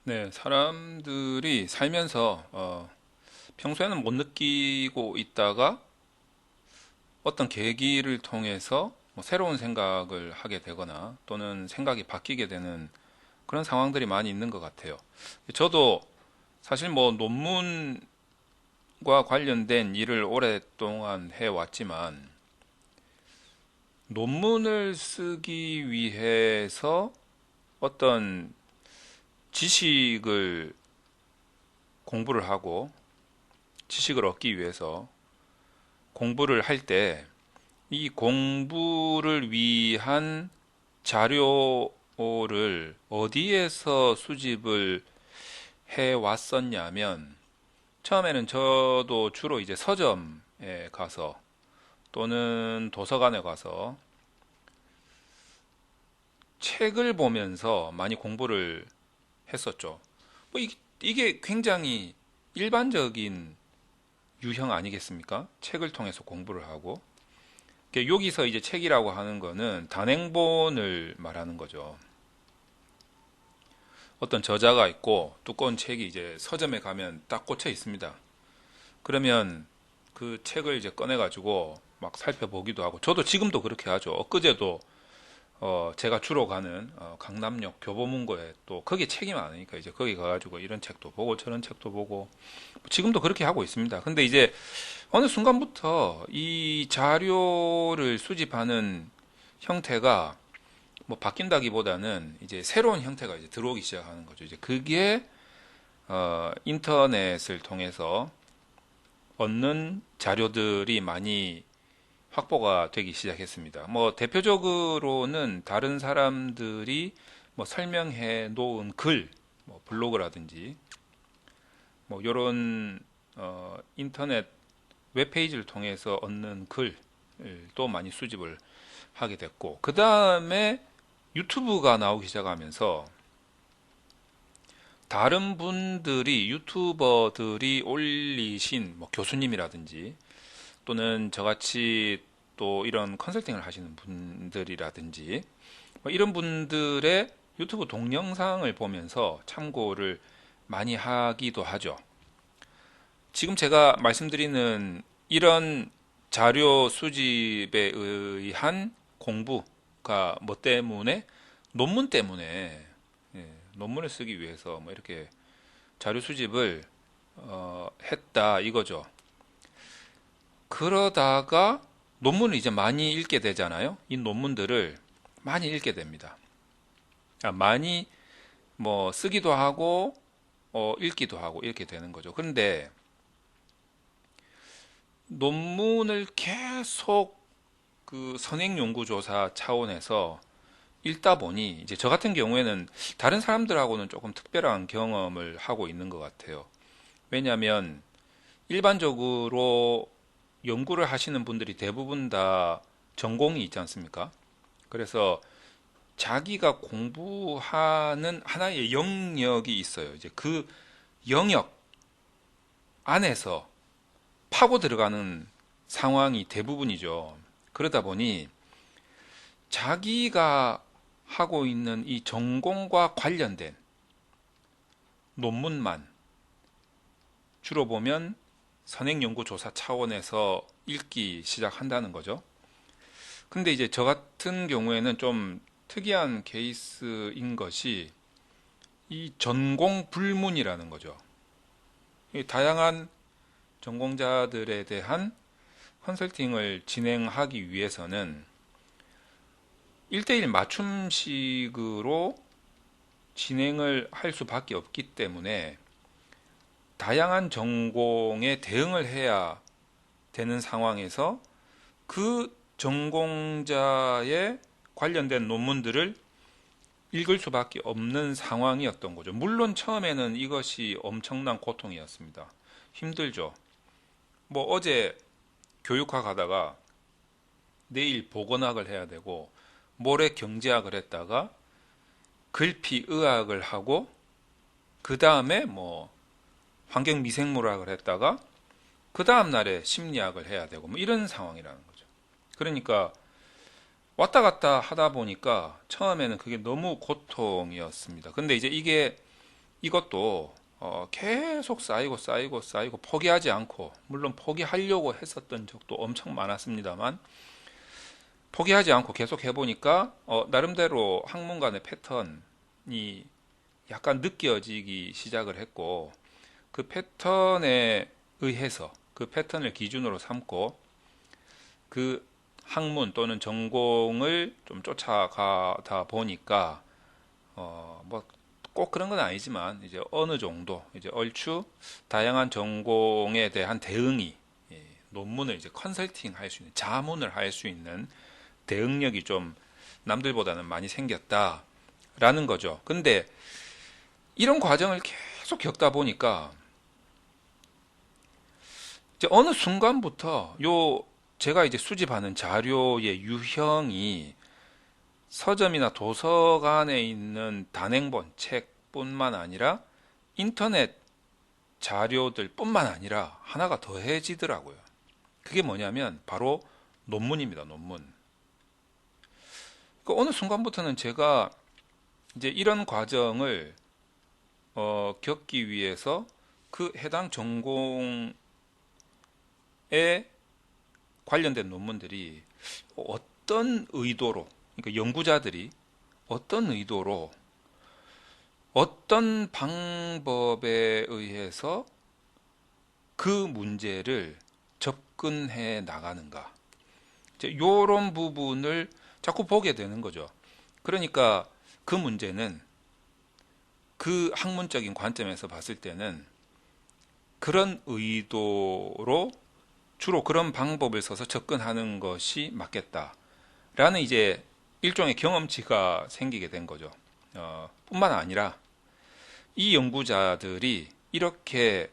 네, 사람들이 살면서 평소에는 못 느끼고 있다가 어떤 계기를 통해서 뭐 새로운 생각을 하게 되거나 또는 생각이 바뀌게 되는 그런 상황들이 많이 있는 것 같아요. 저도 사실 뭐 논문과 관련된 일을 오랫동안 해왔지만 논문을 쓰기 위해서 어떤 지식을 공부를 하고 지식을 얻기 위해서 공부를 할 때 이 공부를 위한 자료를 어디에서 수집을 해 왔었냐면 처음에는 저도 주로 이제 서점에 가서 또는 도서관에 가서 책을 보면서 많이 공부를 했었죠. 뭐 이게 굉장히 일반적인 유형 아니겠습니까? 책을 통해서 공부를 하고 여기서 이제 책이라고 하는 거는 단행본을 말하는 거죠. 어떤 저자가 있고 두꺼운 책이 이제 서점에 가면 딱 꽂혀 있습니다. 그러면 그 책을 이제 꺼내 가지고 막 살펴보기도 하고 저도 지금도 그렇게 하죠. 엊그제도 제가 주로 가는 강남역 교보문고에 또 거기 책이 많으니까 이제 거기 가가지고 이런 책도 보고 저런 책도 보고 지금도 그렇게 하고 있습니다. 근데 이제 어느 순간부터 이 자료를 수집하는 형태가 뭐 바뀐다기보다는 이제 새로운 형태가 이제 들어오기 시작하는 거죠. 이제 그게 인터넷을 통해서 얻는 자료들이 많이 확보가 되기 시작했습니다. 뭐 대표적으로는 다른 사람들이 뭐 설명해 놓은 글, 뭐 블로그라든지 뭐 이런 인터넷 웹페이지를 통해서 얻는 글도 많이 수집을 하게 됐고 그 다음에 유튜브가 나오기 시작하면서 다른 분들이 유튜버들이 올리신 뭐 교수님이라든지 또는 저같이 또 이런 컨설팅을 하시는 분들이라든지 뭐 이런 분들의 유튜브 동영상을 보면서 참고를 많이 하기도 하죠. 지금 제가 말씀드리는 이런 자료 수집에 의한 공부가 뭐 때문에 논문 때문에 논문을 쓰기 위해서 뭐 이렇게 자료 수집을 했다 이거죠. 그러다가 논문을 이제 많이 읽게 되잖아요. 이 논문들을 많이 읽게 됩니다. 많이 뭐 쓰기도 하고 읽기도 하고 이렇게 되는 거죠. 그런데 논문을 계속 그 선행 연구조사 차원에서 읽다 보니 이제 저 같은 경우에는 다른 사람들하고는 조금 특별한 경험을 하고 있는 것 같아요. 왜냐하면 일반적으로 연구를 하시는 분들이 대부분 다 전공이 있지 않습니까? 그래서 자기가 공부하는 하나의 영역이 있어요. 이제 그 영역 안에서 파고 들어가는 상황이 대부분이죠. 그러다 보니 자기가 하고 있는 이 전공과 관련된 논문만 주로 보면 선행연구조사 차원에서 읽기 시작한다는 거죠. 근데 이제 저 같은 경우에는 좀 특이한 케이스인 것이 이 전공 불문이라는 거죠. 이 다양한 전공자들에 대한 컨설팅을 진행하기 위해서는 1대1 맞춤식으로 진행을 할 수밖에 없기 때문에 다양한 전공에 대응을 해야 되는 상황에서 그 전공자의 관련된 논문들을 읽을 수밖에 없는 상황이었던 거죠. 물론 처음에는 이것이 엄청난 고통이었습니다. 힘들죠. 뭐 어제 교육학 하다가 내일 보건학을 해야 되고 모레 경제학을 했다가 글피 의학을 하고 그 다음에 뭐 환경미생물학을 했다가 그 다음 날에 심리학을 해야 되고 뭐 이런 상황이라는 거죠. 그러니까 왔다 갔다 하다 보니까 처음에는 그게 너무 고통이었습니다. 근데 이제 이게 이것도 계속 쌓이고 포기하지 않고, 물론 포기하려고 했었던 적도 엄청 많았습니다만 포기하지 않고 계속 해보니까 나름대로 학문간의 패턴이 약간 느껴지기 시작을 했고, 그 패턴에 의해서 그 패턴을 기준으로 삼고 그 학문 또는 전공을 좀 쫓아가다 보니까 뭐 꼭 그런 건 아니지만 이제 어느 정도 이제 얼추 다양한 전공에 대한 대응이, 논문을 이제 컨설팅 할 수 있는, 자문을 할 수 있는 대응력이 좀 남들보다는 많이 생겼다라는 거죠. 근데 이런 과정을 계속 겪다 보니까 이제 어느 순간부터 제가 이제 수집하는 자료의 유형이 서점이나 도서관에 있는 단행본 책뿐만 아니라 인터넷 자료들뿐만 아니라 하나가 더해지더라고요. 그게 뭐냐면 바로 논문입니다. 논문. 어느 순간부터는 제가 이제 이런 과정을 겪기 위해서 그 해당 전공에 관련된 논문들이 어떤 의도로, 그러니까 연구자들이 어떤 의도로 어떤 방법에 의해서 그 문제를 접근해 나가는가, 이제 이런 부분을 자꾸 보게 되는 거죠. 그러니까 그 문제는 그 학문적인 관점에서 봤을 때는 그런 의도로 주로 그런 방법을 써서 접근하는 것이 맞겠다라는 이제 일종의 경험치가 생기게 된 거죠. 뿐만 아니라 이 연구자들이 이렇게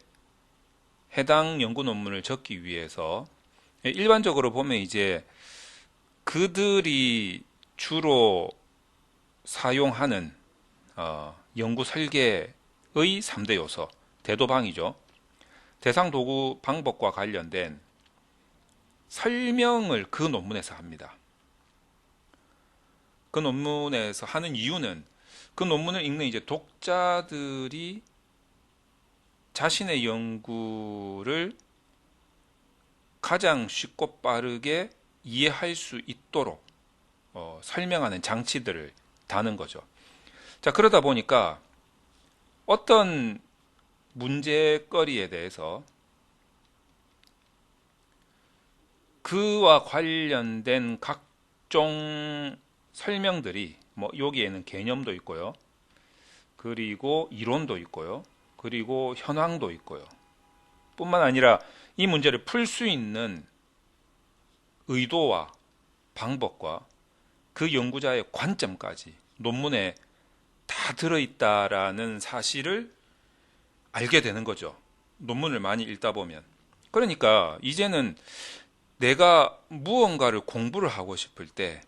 해당 연구 논문을 적기 위해서 일반적으로 보면 이제 그들이 주로 사용하는 연구 설계의 3대 요소, 대도방이죠. 대상 도구 방법과 관련된 설명을 그 논문에서 합니다. 그 논문에서 하는 이유는 그 논문을 읽는 이제 독자들이 자신의 연구를 가장 쉽고 빠르게 이해할 수 있도록 설명하는 장치들을 다는 거죠. 자, 그러다 보니까 어떤 문제거리에 대해서 그와 관련된 각종 설명들이, 뭐 여기에는 개념도 있고요, 그리고 이론도 있고요, 그리고 현황도 있고요, 뿐만 아니라 이 문제를 풀 수 있는 의도와 방법과 그 연구자의 관점까지 논문에 다 들어있다라는 사실을 알게 되는 거죠. 논문을 많이 읽다 보면. 그러니까 이제는 내가 무언가를 공부를 하고 싶을 때,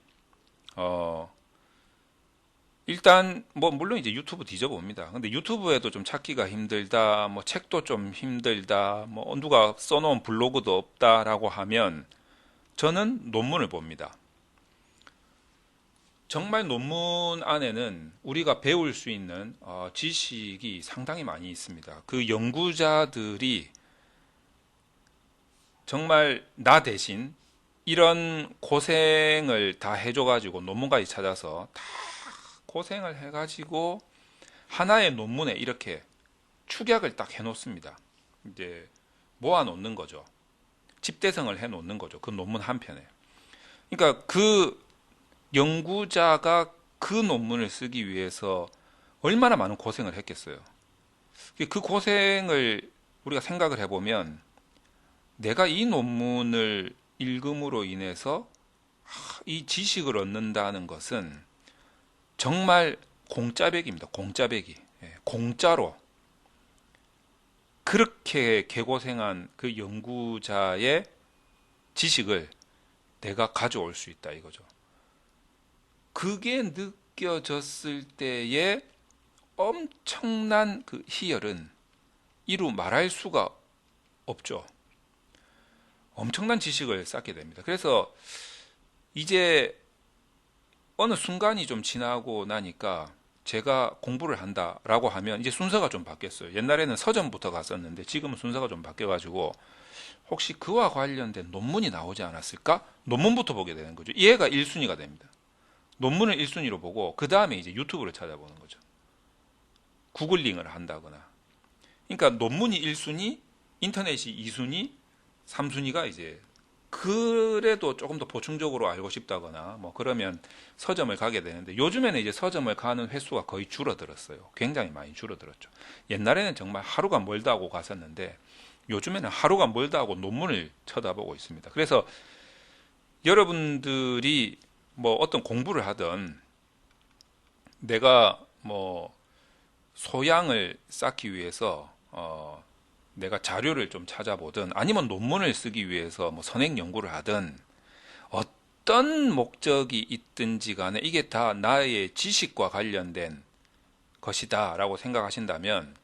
일단 뭐 물론 이제 유튜브 뒤져봅니다. 근데 유튜브에도 좀 찾기가 힘들다, 뭐 책도 좀 힘들다, 뭐 누가 써놓은 블로그도 없다라고 하면 저는 논문을 봅니다. 정말 논문 안에는 우리가 배울 수 있는 지식이 상당히 많이 있습니다. 그 연구자들이 정말 나 대신 이런 고생을 다 해줘가지고 논문까지 찾아서 다 고생을 해가지고 하나의 논문에 이렇게 축약을 딱 해놓습니다. 이제 모아놓는 거죠. 집대성을 해놓는 거죠. 그 논문 한 편에. 그러니까 그 연구자가 그 논문을 쓰기 위해서 얼마나 많은 고생을 했겠어요. 그 고생을 우리가 생각을 해보면 내가 이 논문을 읽음으로 인해서 이 지식을 얻는다는 것은 정말 공짜배기입니다. 공짜배기. 공짜로 그렇게 개고생한 그 연구자의 지식을 내가 가져올 수 있다 이거죠. 그게 느껴졌을 때의 엄청난 그 희열은 이루 말할 수가 없죠. 엄청난 지식을 쌓게 됩니다. 그래서 이제 어느 순간이 좀 지나고 나니까 제가 공부를 한다라고 하면 이제 순서가 좀 바뀌었어요. 옛날에는 서점부터 갔었는데 지금은 순서가 좀 바뀌어가지고 혹시 그와 관련된 논문이 나오지 않았을까? 논문부터 보게 되는 거죠. 얘가 1순위가 됩니다. 논문을 1순위로 보고 그 다음에 이제 유튜브를 찾아보는 거죠. 구글링을 한다거나. 그러니까 논문이 1순위, 인터넷이 2순위, 3순위가 이제 그래도 조금 더 보충적으로 알고 싶다거나 뭐 그러면 서점을 가게 되는데 요즘에는 이제 서점을 가는 횟수가 거의 줄어들었어요. 굉장히 많이 줄어들었죠. 옛날에는 정말 하루가 멀다 하고 갔었는데 요즘에는 하루가 멀다 하고 논문을 쳐다보고 있습니다. 그래서 여러분들이 뭐 어떤 공부를 하든 내가 뭐 소양을 쌓기 위해서 내가 자료를 좀 찾아보든 아니면 논문을 쓰기 위해서 뭐 선행 연구를 하든 어떤 목적이 있든지 간에 이게 다 나의 지식과 관련된 것이다 라고 생각하신다면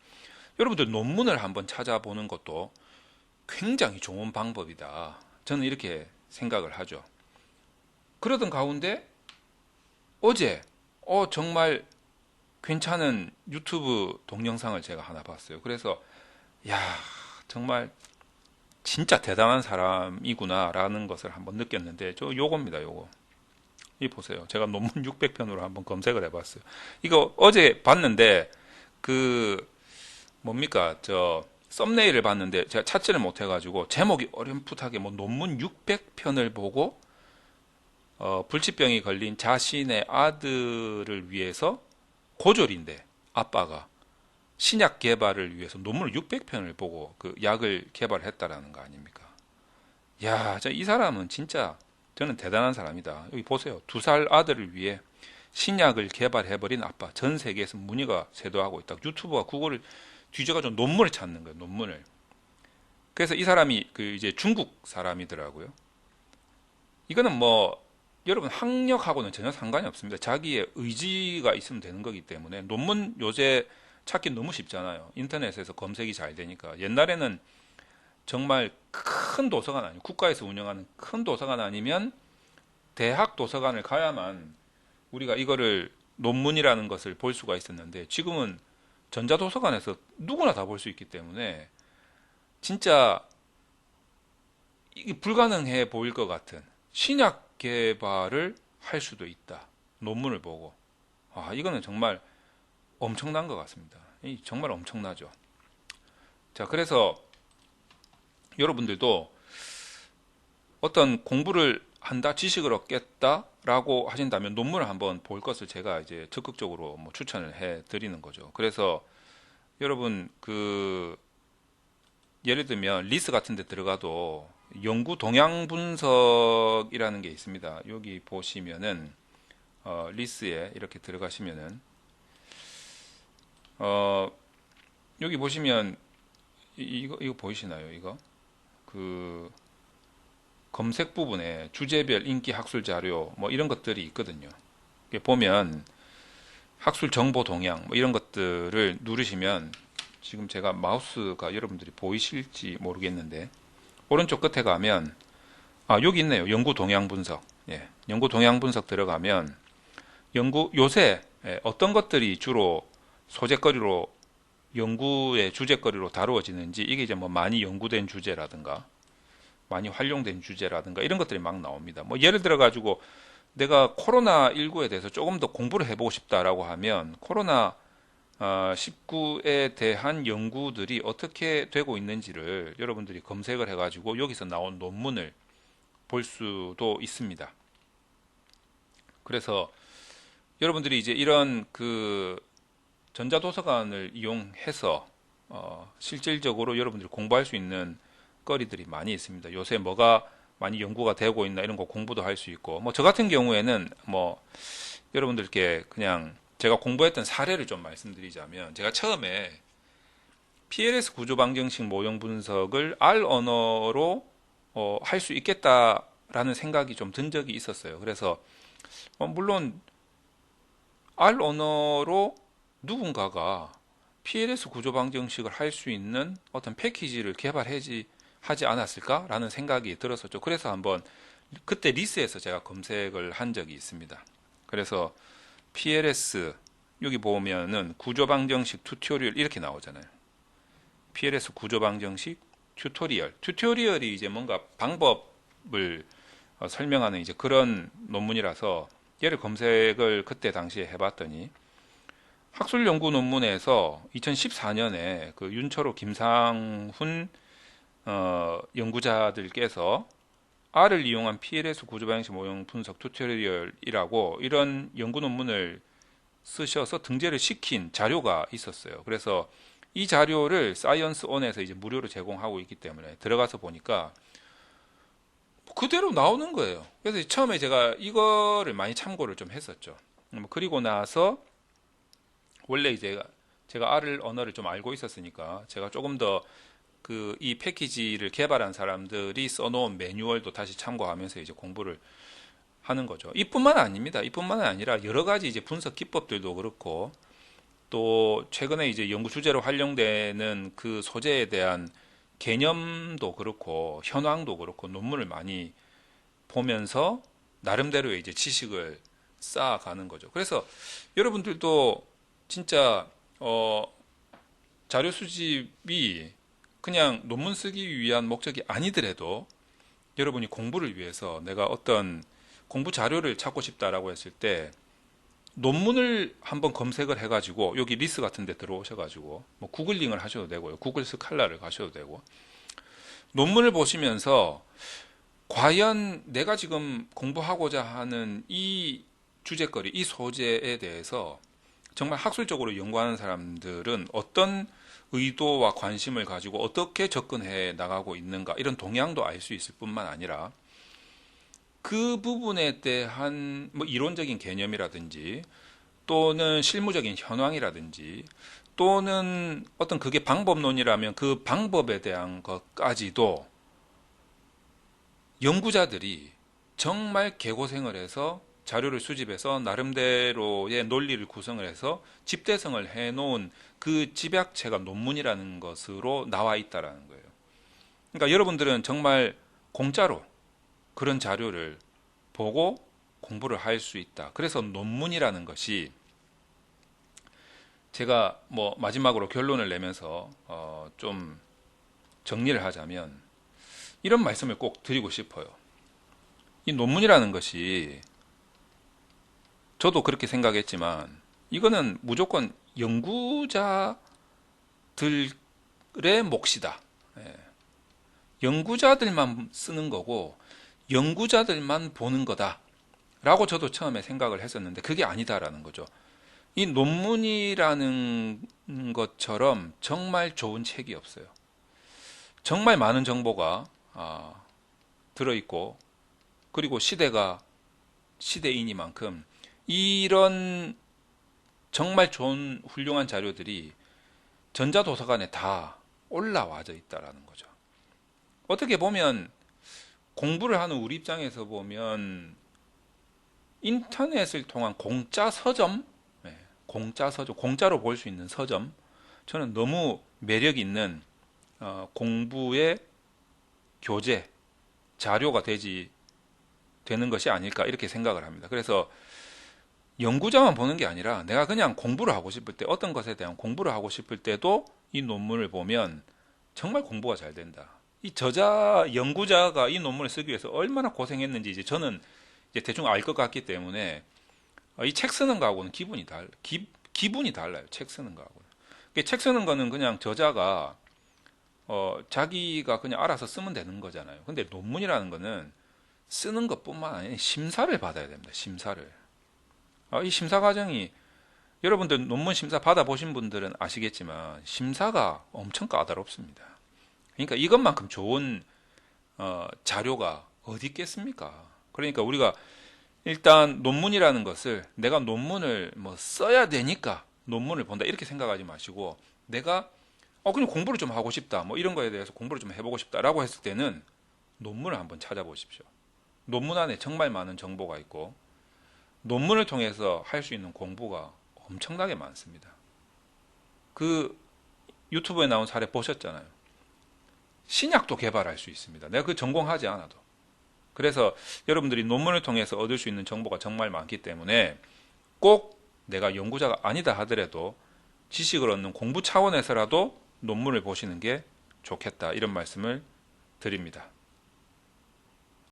여러분들 논문을 한번 찾아보는 것도 굉장히 좋은 방법이다. 저는 이렇게 생각을 하죠. 그러던 가운데 어제 정말 괜찮은 유튜브 동영상을 제가 하나 봤어요. 그래서 야 정말 진짜 대단한 사람이구나라는 것을 한번 느꼈는데 저 요겁니다. 요거 이 보세요. 제가 논문 600편으로 한번 검색을 해봤어요. 이거 어제 봤는데 그 뭡니까 저 썸네일을 봤는데 제가 찾지를 못해가지고 제목이 어렴풋하게 뭐 논문 600편을 보고 불치병이 걸린 자신의 아들을 위해서 고졸인데 아빠가 신약 개발을 위해서 논문을 600편을 보고 그 약을 개발했다라는 거 아닙니까? 야, 이 사람은 진짜 저는 대단한 사람이다. 여기 보세요. 2살 아들을 위해 신약을 개발해버린 아빠. 전 세계에서 문의가 쇄도하고 있다. 유튜브와 구글을 뒤져가지고 논문을 찾는 거예요. 논문을. 그래서 이 사람이 그 이제 중국 사람이더라고요. 이거는 뭐 여러분 학력하고는 전혀 상관이 없습니다. 자기의 의지가 있으면 되는 거기 때문에 논문 요새 찾기 너무 쉽잖아요. 인터넷에서 검색이 잘 되니까. 옛날에는 정말 큰 도서관 아니고 국가에서 운영하는 큰 도서관 아니면 대학 도서관을 가야만 우리가 이거를 논문이라는 것을 볼 수가 있었는데 지금은 전자도서관에서 누구나 다 볼 수 있기 때문에 진짜 이게 불가능해 보일 것 같은 신약 개발을 할 수도 있다. 논문을 보고. 이거는 정말 엄청난 것 같습니다. 정말 엄청나죠. 자, 그래서 여러분들도 어떤 공부를 한다, 지식을 얻겠다라고 하신다면 논문을 한번 볼 것을 제가 이제 적극적으로 뭐 추천을 해 드리는 거죠. 그래서 여러분 예를 들면 리스 같은 데 들어가도 연구 동향 분석이라는 게 있습니다. 여기 보시면은 리스에 이렇게 들어가시면은 여기 보시면 이거 보이시나요? 이거 그 검색 부분에 주제별 인기 학술 자료 뭐 이런 것들이 있거든요. 보면 학술 정보 동향 뭐 이런 것들을 누르시면 지금 제가 마우스가 여러분들이 보이실지 모르겠는데 오른쪽 끝에 가면 여기 있네요. 연구 동향 분석. 예, 연구 동향 분석 들어가면 요새 어떤 것들이 주로 소재거리로 연구의 주제거리로 다루어지는지 이게 이제 뭐 많이 연구된 주제라든가 많이 활용된 주제라든가 이런 것들이 막 나옵니다. 뭐 예를 들어 가지고 내가 코로나19에 대해서 조금 더 공부를 해보고 싶다라고 하면 코로나 19에 대한 연구들이 어떻게 되고 있는지를 여러분들이 검색을 해가지고 여기서 나온 논문을 볼 수도 있습니다. 그래서 여러분들이 이제 이런 그 전자도서관을 이용해서 실질적으로 여러분들이 공부할 수 있는 거리들이 많이 있습니다. 요새 뭐가 많이 연구가 되고 있나 이런 거 공부도 할 수 있고 뭐 저 같은 경우에는 뭐 여러분들께 그냥 제가 공부했던 사례를 좀 말씀드리자면 제가 처음에 PLS 구조방정식 모형 분석을 R 언어로 할 수 있겠다라는 생각이 좀 든 적이 있었어요. 그래서 물론 R 언어로 누군가가 PLS 구조방정식을 할 수 있는 어떤 패키지를 하지 않았을까라는 생각이 들었었죠. 그래서 한번 그때 리스에서 제가 검색을 한 적이 있습니다. 그래서 PLS 여기 보면은 구조 방정식 튜토리얼 이렇게 나오잖아요. PLS 구조 방정식 튜토리얼. 튜토리얼이 이제 뭔가 방법을 설명하는 이제 그런 논문이라서 얘를 검색을 그때 당시에 해봤더니 학술 연구 논문에서 2014년에 그 윤철호, 김상훈 연구자들께서 R을 이용한 PLS 구조 방정식 모형 분석 튜토리얼이라고 이런 연구 논문을 쓰셔서 등재를 시킨 자료가 있었어요. 그래서 이 자료를 사이언스온에서 이제 무료로 제공하고 있기 때문에 들어가서 보니까 그대로 나오는 거예요. 그래서 처음에 제가 이거를 많이 참고를 좀 했었죠. 그리고 나서 원래 이제 제가 R 언어를 좀 알고 있었으니까 제가 조금 더 그 이 패키지를 개발한 사람들이 써놓은 매뉴얼도 다시 참고하면서 이제 공부를 하는 거죠. 이뿐만 아닙니다. 이뿐만 아니라 여러 가지 이제 분석 기법들도 그렇고 또 최근에 이제 연구 주제로 활용되는 그 소재에 대한 개념도 그렇고 현황도 그렇고 논문을 많이 보면서 나름대로의 이제 지식을 쌓아가는 거죠. 그래서 여러분들도 진짜 자료 수집이 그냥 논문 쓰기 위한 목적이 아니더라도 여러분이 공부를 위해서 내가 어떤 공부 자료를 찾고 싶다라고 했을 때 논문을 한번 검색을 해가지고 여기 리스 같은 데 들어오셔가지고 뭐 구글링을 하셔도 되고요. 구글 스칼라를 가셔도 되고 논문을 보시면서 과연 내가 지금 공부하고자 하는 이 주제거리, 이 소재에 대해서 정말 학술적으로 연구하는 사람들은 어떤 의도와 관심을 가지고 어떻게 접근해 나가고 있는가 이런 동향도 알 수 있을 뿐만 아니라 그 부분에 대한 뭐 이론적인 개념이라든지 또는 실무적인 현황이라든지 또는 어떤 그게 방법론이라면 그 방법에 대한 것까지도 연구자들이 정말 개고생을 해서 자료를 수집해서 나름대로의 논리를 구성을 해서 집대성을 해놓은 그 집약체가 논문이라는 것으로 나와 있다라는 거예요. 그러니까 여러분들은 정말 공짜로 그런 자료를 보고 공부를 할 수 있다. 그래서 논문이라는 것이 제가 뭐 마지막으로 결론을 내면서 좀 정리를 하자면 이런 말씀을 꼭 드리고 싶어요. 이 논문이라는 것이 저도 그렇게 생각했지만 이거는 무조건 연구자들의 몫이다. 예. 연구자들만 쓰는 거고 연구자들만 보는 거다 라고 저도 처음에 생각을 했었는데 그게 아니다라는 거죠. 이 논문이라는 것처럼 정말 좋은 책이 없어요. 정말 많은 정보가 들어있고 그리고 시대가 시대이니만큼 이런 정말 좋은 훌륭한 자료들이 전자도서관에 다 올라와져 있다라는 거죠. 어떻게 보면 공부를 하는 우리 입장에서 보면 인터넷을 통한 공짜 서점, 공짜 서점, 공짜로 볼 수 있는 서점, 저는 너무 매력 있는 공부의 교재, 자료가 되는 것이 아닐까 이렇게 생각을 합니다. 그래서 연구자만 보는 게 아니라 내가 그냥 공부를 하고 싶을 때 어떤 것에 대한 공부를 하고 싶을 때도 이 논문을 보면 정말 공부가 잘 된다. 이 연구자가 이 논문을 쓰기 위해서 얼마나 고생했는지 이제 저는 이제 대충 알 것 같기 때문에 이 책 쓰는 거하고는 기분이 달라요. 책 쓰는 거하고는. 책 쓰는 거는 그냥 저자가 자기가 그냥 알아서 쓰면 되는 거잖아요. 근데 논문이라는 거는 쓰는 것뿐만 아니라 심사를 받아야 됩니다. 심사를. 이 심사 과정이 여러분들 논문 심사 받아보신 분들은 아시겠지만 심사가 엄청 까다롭습니다. 그러니까 이것만큼 좋은 자료가 어디 있겠습니까? 그러니까 우리가 일단 논문이라는 것을 내가 논문을 뭐 써야 되니까 논문을 본다 이렇게 생각하지 마시고 내가 그냥 공부를 좀 하고 싶다 뭐 이런 거에 대해서 공부를 좀 해보고 싶다라고 했을 때는 논문을 한번 찾아보십시오. 논문 안에 정말 많은 정보가 있고 논문을 통해서 할 수 있는 공부가 엄청나게 많습니다. 그 유튜브에 나온 사례 보셨잖아요. 신약도 개발할 수 있습니다. 내가 그 전공하지 않아도. 그래서 여러분들이 논문을 통해서 얻을 수 있는 정보가 정말 많기 때문에 꼭 내가 연구자가 아니다 하더라도 지식을 얻는 공부 차원에서라도 논문을 보시는 게 좋겠다. 이런 말씀을 드립니다.